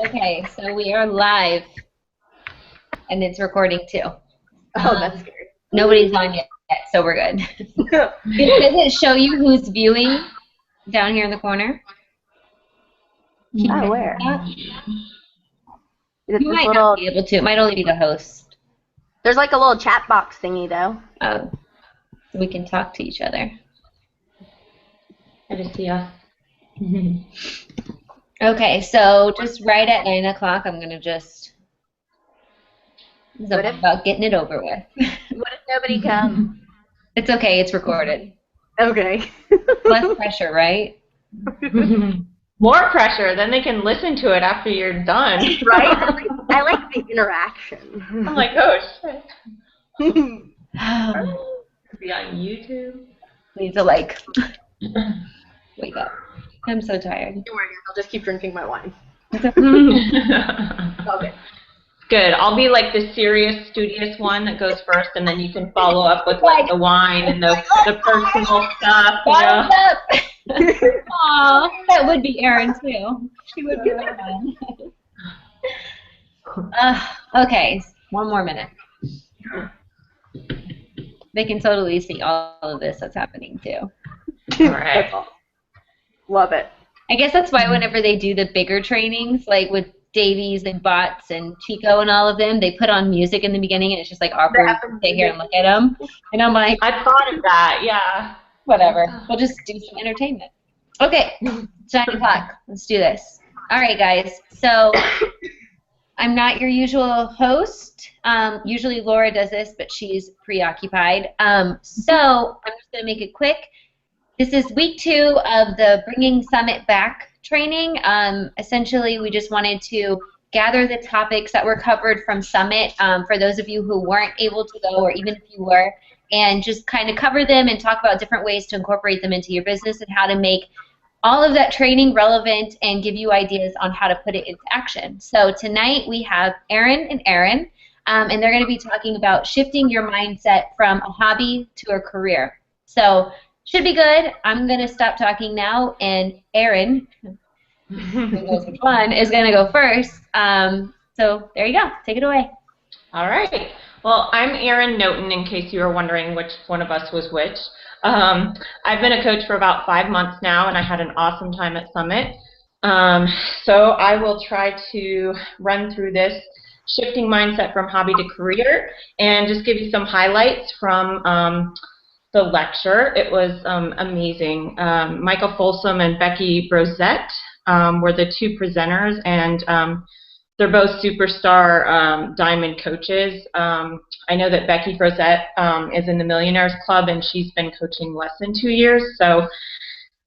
Okay, so we are live, and it's recording too. Oh, that's scary. Nobody's on yet, so we're good. Does it show you who's viewing down here in the corner? Oh, where? Is it You this might little? not be able to. It might only be the host. There's like a little chat box thingy, though. So we can talk to each other. I just see us. Okay, so just right at 9 o'clock, I'm going to just... It's about getting it over with. What if nobody comes? It's okay, it's recorded. Okay. Less pressure, right? More pressure, then they can listen to it after you're done. Right? I like the interaction. I'm like, oh, shit. Be on YouTube. Need to, like, wake up. I'm so tired. Don't worry, I'll just keep drinking my wine. Okay. Good. I'll be like the serious, studious one that goes first, and then you can follow up with like the wine and the personal stuff. You know? Aw, that would be Erin too. She would be that one. Okay, one more minute. They can totally see all of this that's happening too. All right. Love it. I guess that's why whenever they do the bigger trainings, like with Davies and Bots and Chico and all of them, they put on music in the beginning, and it's just like awkward to sit here and look at them. And I'm like, I thought of that, yeah. Whatever. We'll just do some entertainment. Okay, it's 9 o'clock. Let's do this. All right, guys. So I'm not your usual host. Usually Laura does this, but she's preoccupied. So I'm just going to make it quick. This is week 2 of the Bringing Summit Back training. Essentially, we just wanted to gather the topics that were covered from Summit for those of you who weren't able to go, or even if you were, and just kind of cover them and talk about different ways to incorporate them into your business and how to make all of that training relevant and give you ideas on how to put it into action. So tonight we have Erin and Erin, and they're going to be talking about shifting your mindset from a hobby to a career. So should be good. I'm going to stop talking now, and Erin, who knows which one, is going to go first. So there you go. Take it away. All right. Well, I'm Erin Knoten, in case you were wondering which one of us was which. I've been a coach for about 5 months now, and I had an awesome time at Summit. So I will try to run through this shifting mindset from hobby to career and just give you some highlights from the lecture. It was amazing. Micah Folsom and Becky were the 2 presenters, and they're both superstar diamond coaches. I know that Becky Brosette is in the Millionaires Club, and she's been coaching less than 2 years. So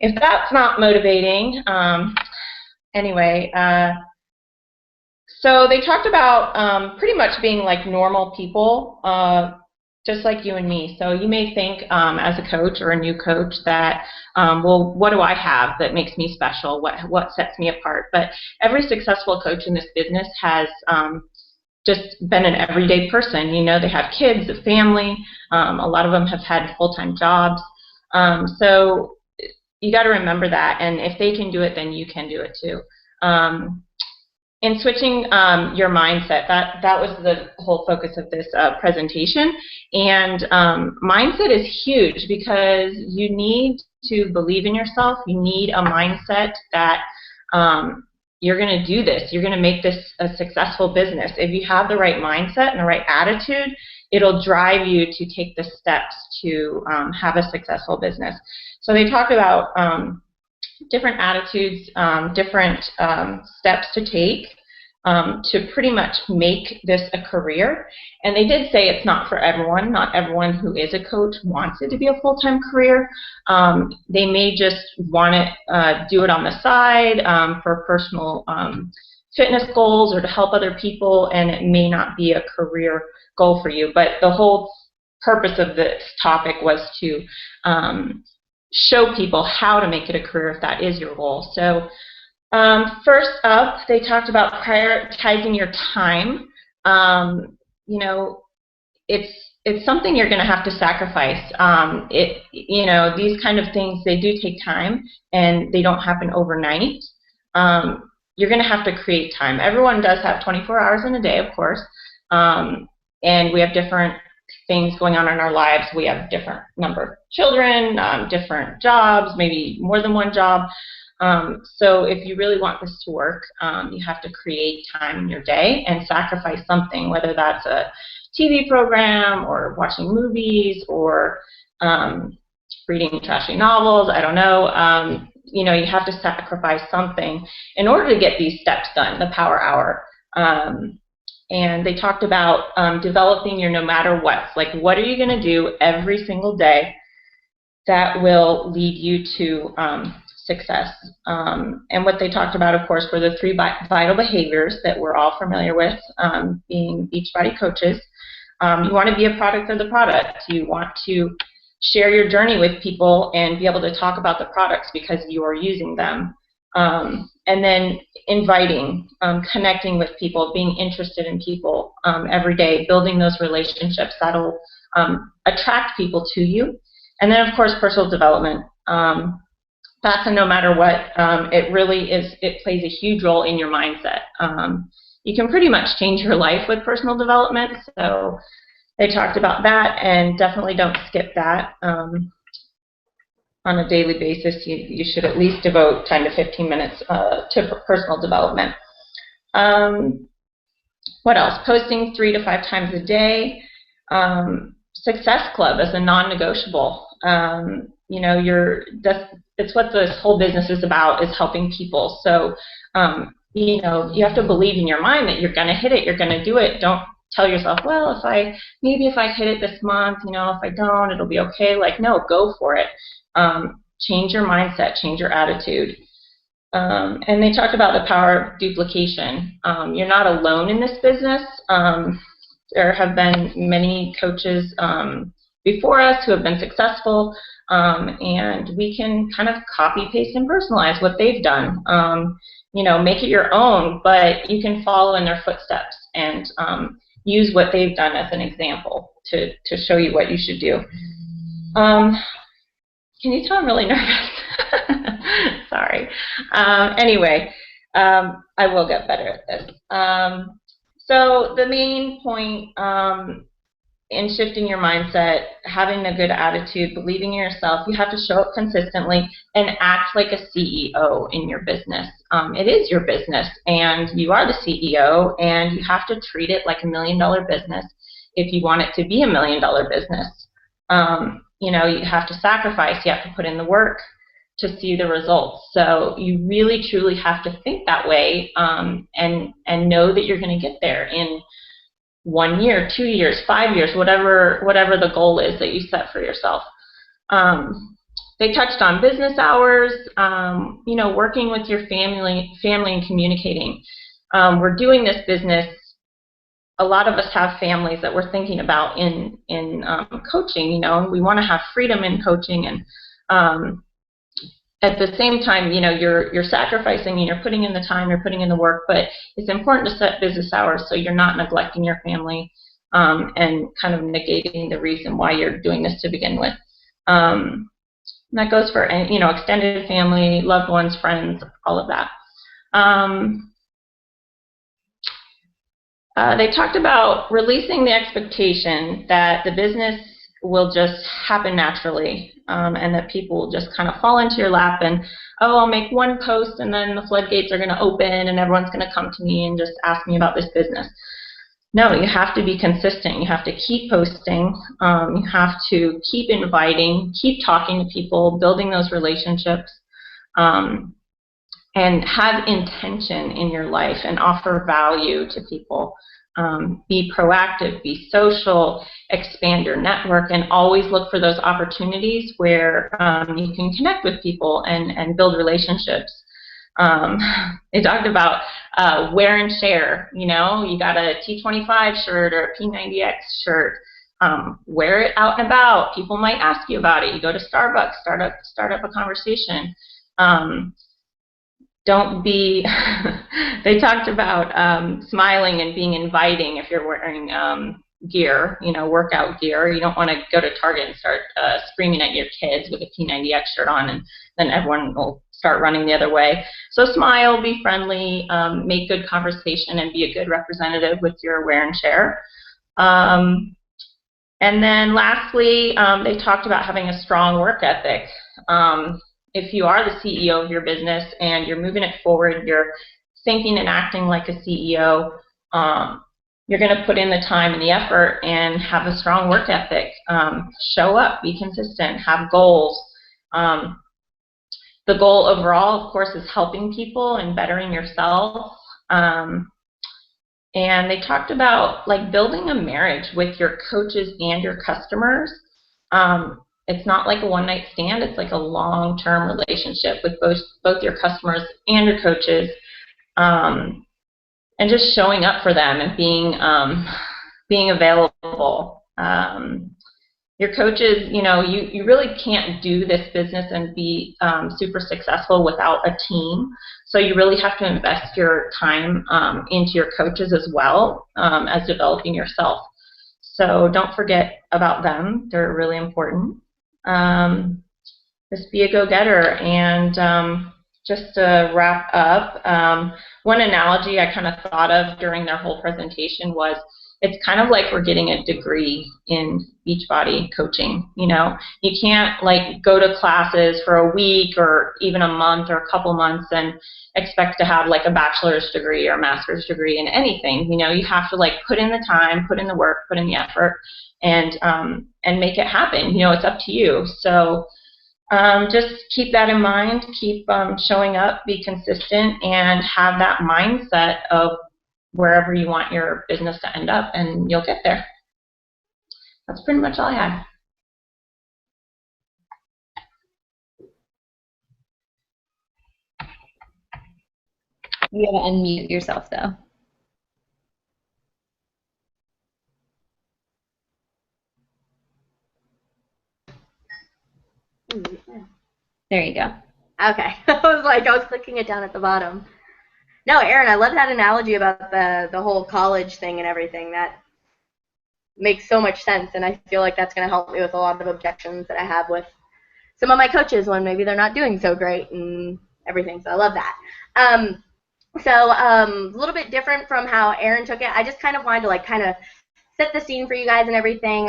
if that's not motivating, anyway. So they talked about pretty much being like normal people, just like you and me. So you may think as a coach or a new coach that, well, what do I have that makes me special? What sets me apart? But every successful coach in this business has just been an everyday person. You know, they have kids, a family. A lot of them have had full-time jobs. So you got to remember that. And if they can do it, then you can do it too. And switching your mindset, that was the whole focus of this presentation. And mindset is huge because you need to believe in yourself. You need a mindset that you're going to do this. You're going to make this a successful business. If you have the right mindset and the right attitude, it'll drive you to take the steps to have a successful business. So they talked about different attitudes, different steps to take to pretty much make this a career. And they did say it's not for everyone. Not everyone who is a coach wants it to be a full-time career. They may just want to do it on the side for personal fitness goals or to help other people, and it may not be a career goal for you. But the whole purpose of this topic was to show people how to make it a career if that is your goal. So first up, they talked about prioritizing your time. You know, it's something you're going to have to sacrifice. You know, these kind of things, they do take time, and they don't happen overnight. you're going to have to create time. Everyone does have 24 hours in a day, of course, and we have different things going on in our lives. We have different number of children, different jobs, maybe more than one job. So if you really want this to work, you have to create time in your day and sacrifice something, whether that's a TV program or watching movies or reading trashy novels, I don't know. You know, you have to sacrifice something in order to get these steps done, the power hour. And they talked about developing your no matter what. Like, what are you going to do every single day that will lead you to success? And what they talked about, of course, were the 3 vital behaviors that we're all familiar with, being Beachbody coaches. You want to be a product of the product. You want to share your journey with people and be able to talk about the products because you are using them. And then inviting, connecting with people, being interested in people every day, building those relationships that'll attract people to you. And then, of course, personal development. That's a no matter what. It really is, it plays a huge role in your mindset. You can pretty much change your life with personal development, so they talked about that, and definitely don't skip that. On a daily basis, you should at least devote 10 to 15 minutes to personal development. What else? Posting 3 to 5 times a day. Success Club is a non-negotiable. You know, it's what this whole business is about, is helping people. So, you know, you have to believe in your mind that you're going to hit it, you're going to do it. Don't tell yourself, well, maybe if I hit it this month, you know, if I don't, it'll be okay. Like, no, go for it. Change your mindset, change your attitude. And they talked about the power of duplication. You're not alone in this business. There have been many coaches before us who have been successful, and we can kind of copy, paste, and personalize what they've done. You know, make it your own, but you can follow in their footsteps and use what they've done as an example to show you what you should do. Can you tell I'm really nervous? Sorry. Anyway, I will get better at this. So the main point in shifting your mindset, having a good attitude, believing in yourself, you have to show up consistently and act like a CEO in your business. It is your business, and you are the CEO, and you have to treat it like $1 million business if you want it to be $1 million business. You know, you have to sacrifice, you have to put in the work to see the results. So you really, truly have to think that way, and know that you're going to get there in 1 year, 2 years, 5 years, whatever the goal is that you set for yourself. They touched on business hours, you know, working with your family and communicating. We're doing this business. A lot of us have families that we're thinking about in coaching, you know, and we want to have freedom in coaching, and at the same time, you know, you're sacrificing and you're putting in the time, you're putting in the work, but it's important to set business hours so you're not neglecting your family and kind of negating the reason why you're doing this to begin with. And that goes for, you know, extended family, loved ones, friends, all of that. They talked about releasing the expectation that the business will just happen naturally, and that people will just kind of fall into your lap and, oh, I'll make one post and then the floodgates are going to open and everyone's going to come to me and just ask me about this business. No, you have to be consistent. You have to keep posting. You have to keep inviting, keep talking to people, building those relationships, and have intention in your life and offer value to people. Be proactive, be social, expand your network, and always look for those opportunities where you can connect with people and build relationships. They talked about wear and share. You know, you got a T25 shirt or a P90X shirt. Wear it out and about. People might ask you about it. You go to Starbucks, start up a conversation. Don't be, they talked about smiling and being inviting if you're wearing gear, you know, workout gear. You don't want to go to Target and start screaming at your kids with a P90X shirt on, and then everyone will start running the other way. So smile, be friendly, make good conversation, and be a good representative with your wear and share. And then lastly, they talked about having a strong work ethic. If you are the CEO of your business and you're moving it forward, you're thinking and acting like a CEO, you're going to put in the time and the effort and have a strong work ethic. Show up, be consistent, have goals. The goal overall, of course, is helping people and bettering yourself. And they talked about like building a marriage with your coaches and your customers. It's not like a one-night stand. It's like a long-term relationship with both your customers and your coaches, and just showing up for them and being available. Your coaches, you know, you really can't do this business and be super successful without a team. So you really have to invest your time into your coaches as well as developing yourself. So don't forget about them. They're really important. Just be a go-getter. And just to wrap up, one analogy I kind of thought of during their whole presentation was it's kind of like we're getting a degree in Beachbody coaching. You know, you can't like go to classes for a week or even a month or a couple months and expect to have like a bachelor's degree or a master's degree in anything. You know, you have to like put in the time, put in the work, put in the effort, and make it happen. You know, it's up to you. So just keep that in mind. Keep showing up, be consistent, and have that mindset of wherever you want your business to end up, and you'll get there. That's pretty much all I had. You gotta unmute yourself, though. There you go. Okay. I was clicking it down at the bottom. No, Erin, I love that analogy about the whole college thing and everything. That makes so much sense, and I feel like that's going to help me with a lot of objections that I have with some of my coaches when maybe they're not doing so great and everything. So I love that. A little bit different from how Erin took it. I just kind of wanted to kind of set the scene for you guys and everything.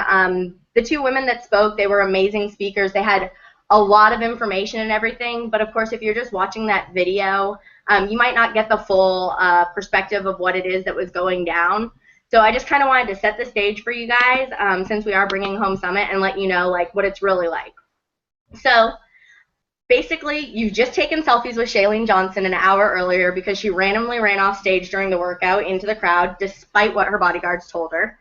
The two women that spoke, they were amazing speakers. They had a lot of information and everything, but of course if you're just watching that video, you might not get the full perspective of what it is that was going down. So I just kind of wanted to set the stage for you guys since we are bringing home Summit and let you know what it's really like. So basically, you've just taken selfies with Shailene Johnson an hour earlier because she randomly ran off stage during the workout into the crowd despite what her bodyguards told her.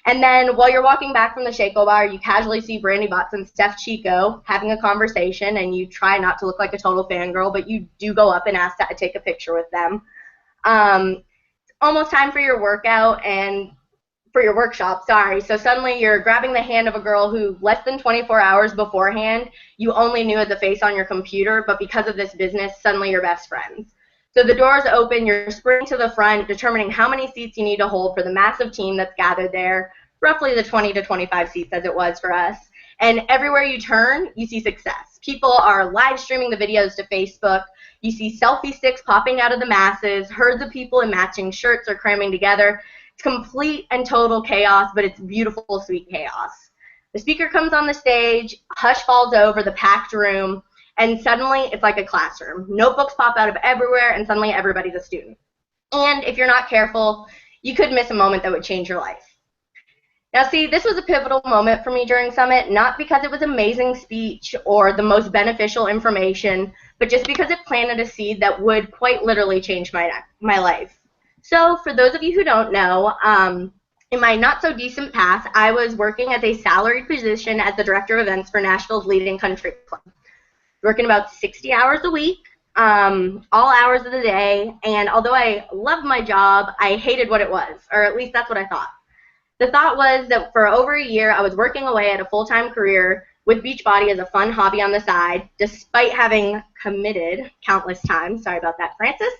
And then while you're walking back from the Shaco bar, you casually see Brandy Botts and Steph Chico having a conversation, and you try not to look like a total fangirl, but you do go up and ask to take a picture with them. It's almost time for your workout and for your workshop, sorry. So suddenly you're grabbing the hand of a girl who less than 24 hours beforehand, you only knew as a face on your computer, but because of this business, suddenly you're best friends. So the doors open, you're sprinting to the front, determining how many seats you need to hold for the massive team that's gathered there, roughly the 20 to 25 seats as it was for us. And everywhere you turn, you see success. People are live streaming the videos to Facebook. You see selfie sticks popping out of the masses. Herds of people in matching shirts are cramming together. It's complete and total chaos, but it's beautiful, sweet chaos. The speaker comes on the stage, hush falls over the packed room, and suddenly it's like a classroom. Notebooks pop out of everywhere, and suddenly everybody's a student. And if you're not careful, you could miss a moment that would change your life. Now see, this was a pivotal moment for me during Summit, not because it was an amazing speech or the most beneficial information, but just because it planted a seed that would quite literally change my life. So for those of you who don't know, in my not-so-decent past, I was working as a salaried position as the director of events for Nashville's leading country club. Working about 60 hours a week, all hours of the day, and although I loved my job, I hated what it was, or at least that's what I thought. The thought was that for over a year, I was working away at a full-time career with Beachbody as a fun hobby on the side, despite having committed countless times, sorry about that, Francis,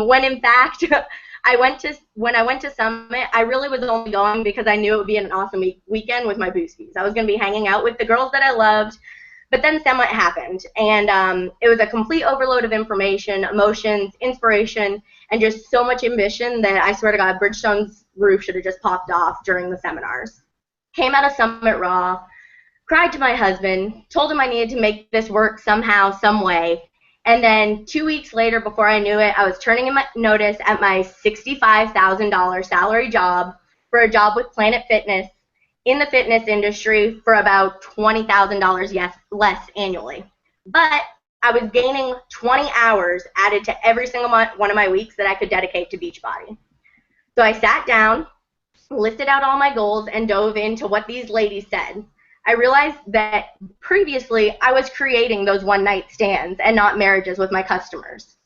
when in fact, when I went to Summit, I really was only going because I knew it would be an awesome weekend with my boosties. I was going to be hanging out with the girls that I loved, But then somewhat happened, and it was a complete overload of information, emotions, inspiration, and just so much ambition that I swear to God, Bridgestone's roof should have just popped off during the seminars. Came out of Summit raw, cried to my husband, told him I needed to make this work somehow, some way, and then 2 weeks later, before I knew it, I was turning in my notice at my $65,000 salary job for a job with Planet Fitness in the fitness industry for about $20,000 less annually. But I was gaining 20 hours added to every single one of my weeks that I could dedicate to Beachbody. So I sat down, listed out all my goals, and dove into what these ladies said. I realized that previously I was creating those one-night stands and not marriages with my customers.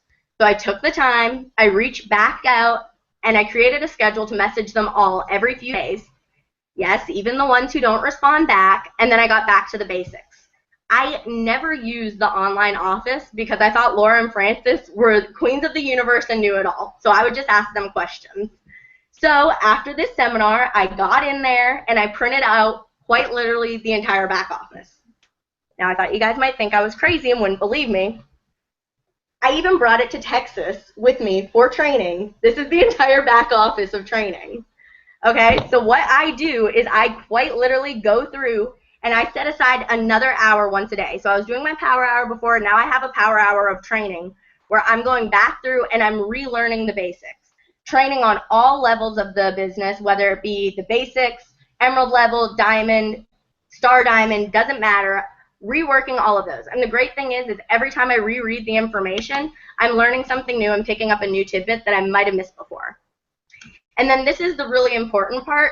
So I took the time, I reached back out, and I created a schedule to message them all every few days. Yes, even the ones who don't respond back, and then I got back to the basics. I never used the online office because I thought Laura and Francis were queens of the universe and knew it all. So I would just ask them questions. So after this seminar, I got in there and I printed out quite literally the entire back office. Now I thought you guys might think I was crazy and wouldn't believe me. I even brought it to Texas with me for training. This is the entire back office of training. Okay, so what I do is I quite literally go through and I set aside another hour once a day. So I was doing my power hour before, now I have a power hour of training where I'm going back through and I'm relearning the basics. Training on all levels of the business, whether it be the basics, emerald level, diamond, star diamond, doesn't matter, reworking all of those. And the great thing is every time I reread the information, I'm learning something new and picking up a new tidbit that I might have missed before. And then this is the really important part.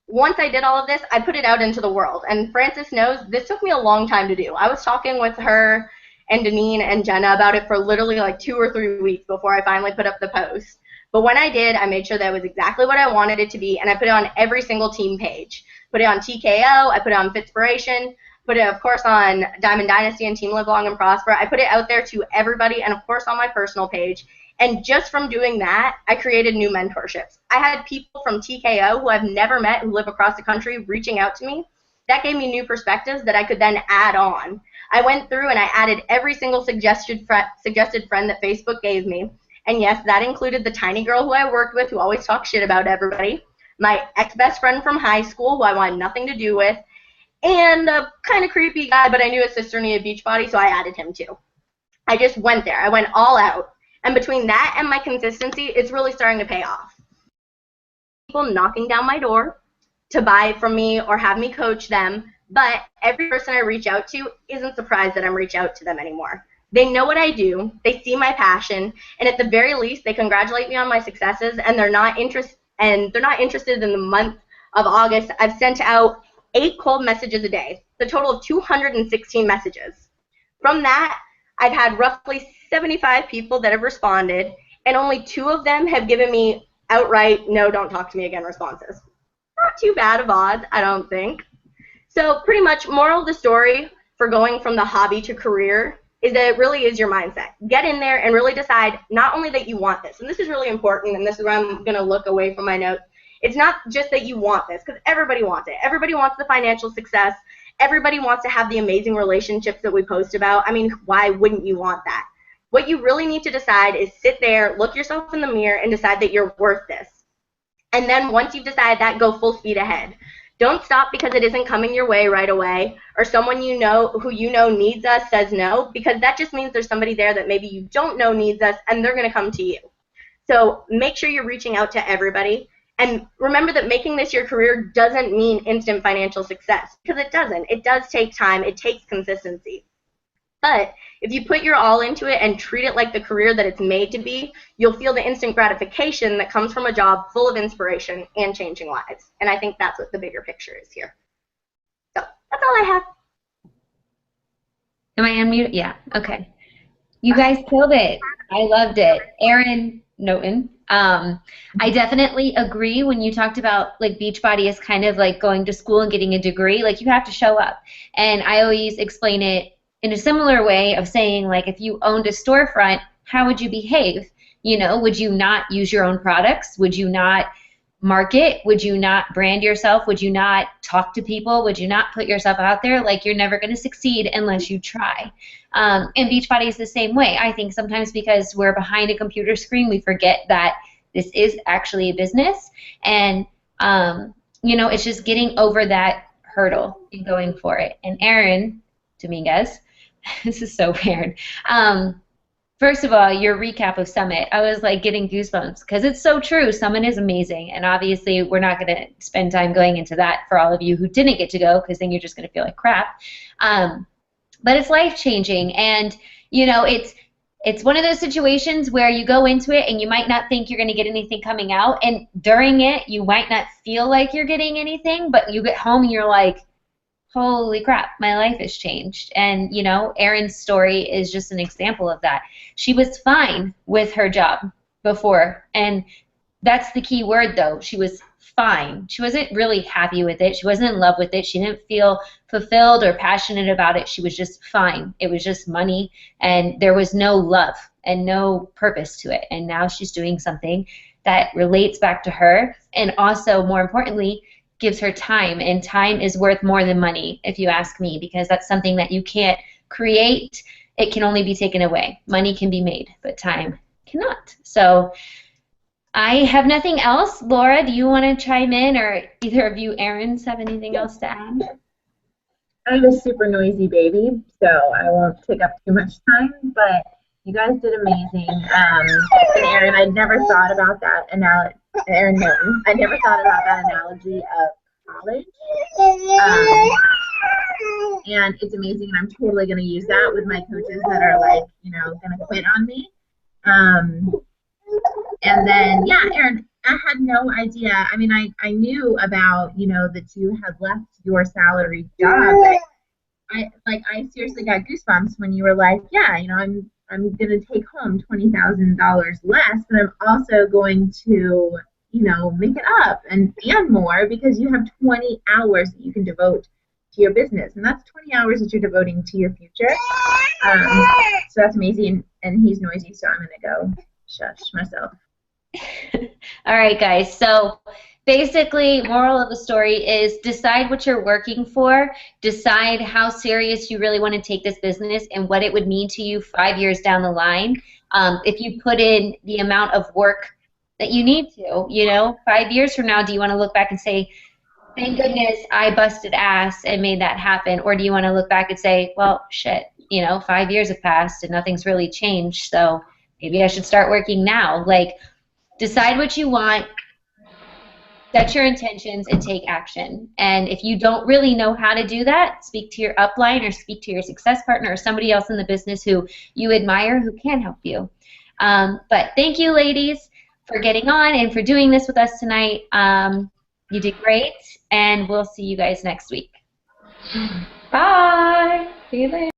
Once I did all of this, I put it out into the world. And Francis knows this took me a long time to do. I was talking with her and Deneen and Jenna about it for literally like 2 or 3 weeks before I finally put up the post. But when I did, I made sure that it was exactly what I wanted it to be, and I put it on every single team page. Put it on TKO, I put it on Fitspiration, put it, of course, on Diamond Dynasty and Team Live Long and Prosper. I put it out there to everybody, and, of course, on my personal page. And just from doing that, I created new mentorships. I had people from TKO who I've never met who live across the country reaching out to me. That gave me new perspectives that I could then add on. I went through and I added every single suggested friend that Facebook gave me. And yes, that included the tiny girl who I worked with who always talked shit about everybody, my ex-best friend from high school who I wanted nothing to do with, and a kind of creepy guy, but I knew his sister needed Beachbody, so I added him too. I just went there. I went all out. And between that and my consistency, it's really starting to pay off. People knocking down my door to buy from me or have me coach them, but every person I reach out to isn't surprised that I'm reaching out to them anymore. They know what I do, they see my passion, and at the very least, they congratulate me on my successes, and they're not interested in the month of August. I've sent out 8 cold messages a day, the total of 216 messages. From that, I've had roughly 75 people that have responded, and only 2 of them have given me outright, no, don't talk to me again responses. Not too bad of odds, I don't think. So pretty much, moral of the story for going from the hobby to career is that it really is your mindset. Get in there and really decide not only that you want this, and this is really important, and this is where I'm going to look away from my notes. It's not just that you want this, because everybody wants it. Everybody wants the financial success. Everybody wants to have the amazing relationships that we post about. I mean, why wouldn't you want that? What you really need to decide is sit there, look yourself in the mirror, and decide that you're worth this. And then once you've decided that, go full speed ahead. Don't stop because it isn't coming your way right away, or someone you know who you know needs us says no, because that just means there's somebody there that maybe you don't know needs us, and they're going to come to you. So make sure you're reaching out to everybody. And remember that making this your career doesn't mean instant financial success, because it doesn't. It does take time. It takes consistency. But if you put your all into it and treat it like the career that it's made to be, you'll feel the instant gratification that comes from a job full of inspiration and changing lives. And I think that's what the bigger picture is here. So that's all I have. Am I on mute? Yeah. Okay. You guys killed it. I loved it. Erin, Knoten. I definitely agree when you talked about like Beachbody is kind of like going to school and getting a degree. Like you have to show up. And I always explain it in a similar way of saying, like, if you owned a storefront, how would you behave? You know, would you not use your own products? Would you not market? Would you not brand yourself? Would you not talk to people? Would you not put yourself out there? Like, you're never going to succeed unless you try. And Beachbody is the same way. I think sometimes because we're behind a computer screen, we forget that this is actually a business. And, you know, it's just getting over that hurdle and going for it. And Erin, Dominguez, this is so weird. First of all, your recap of Summit, I was like getting goosebumps because it's so true. Summit is amazing, and obviously we're not going to spend time going into that for all of you who didn't get to go, because then you're just going to feel like crap. But it's life-changing, and you know, it's one of those situations where you go into it and you might not think you're going to get anything coming out, and during it you might not feel like you're getting anything, but you get home and you're like, holy crap, my life has changed. And, you know, Erin's story is just an example of that. She was fine with her job before, and that's the key word, though. She was fine. She wasn't really happy with it. She wasn't in love with it. She didn't feel fulfilled or passionate about it. She was just fine. It was just money, and there was no love and no purpose to it. And now she's doing something that relates back to her, and also, more importantly, gives her time, and time is worth more than money, if you ask me, because that's something that you can't create. It can only be taken away. Money can be made, but time cannot. So I have nothing else. Laura, do you want to chime in, or either of you Erins have anything else to add? I'm a super noisy baby, so I won't take up too much time, but you guys did amazing. And Erin, I never thought about that analogy. Erin Knoten, I never thought about that analogy of college. And it's amazing, and I'm totally going to use that with my coaches that are like, you know, going to quit on me. And then, yeah, Erin, I had no idea. I mean, I knew about, you know, that you had left your salaried job, but I seriously got goosebumps when you were like, yeah, you know, I'm going to take home $20,000 less, but I'm also going to, you know, make it up and more, because you have 20 hours that you can devote to your business, and that's 20 hours that you're devoting to your future. So that's amazing, and he's noisy, so I'm going to go shush myself. All right, guys. So basically, moral of the story is decide what you're working for, decide how serious you really want to take this business and what it would mean to you 5 years down the line. If you put in the amount of work that you need to, you know, 5 years from now, do you want to look back and say, thank goodness I busted ass and made that happen? Or do you want to look back and say, well, shit, you know, 5 years have passed and nothing's really changed, so maybe I should start working now. Like, decide what you want, set your intentions, and take action. And if you don't really know how to do that, speak to your upline or speak to your success partner or somebody else in the business who you admire who can help you. But thank you, ladies, for getting on and for doing this with us tonight. You did great, and we'll see you guys next week. Bye. See you later.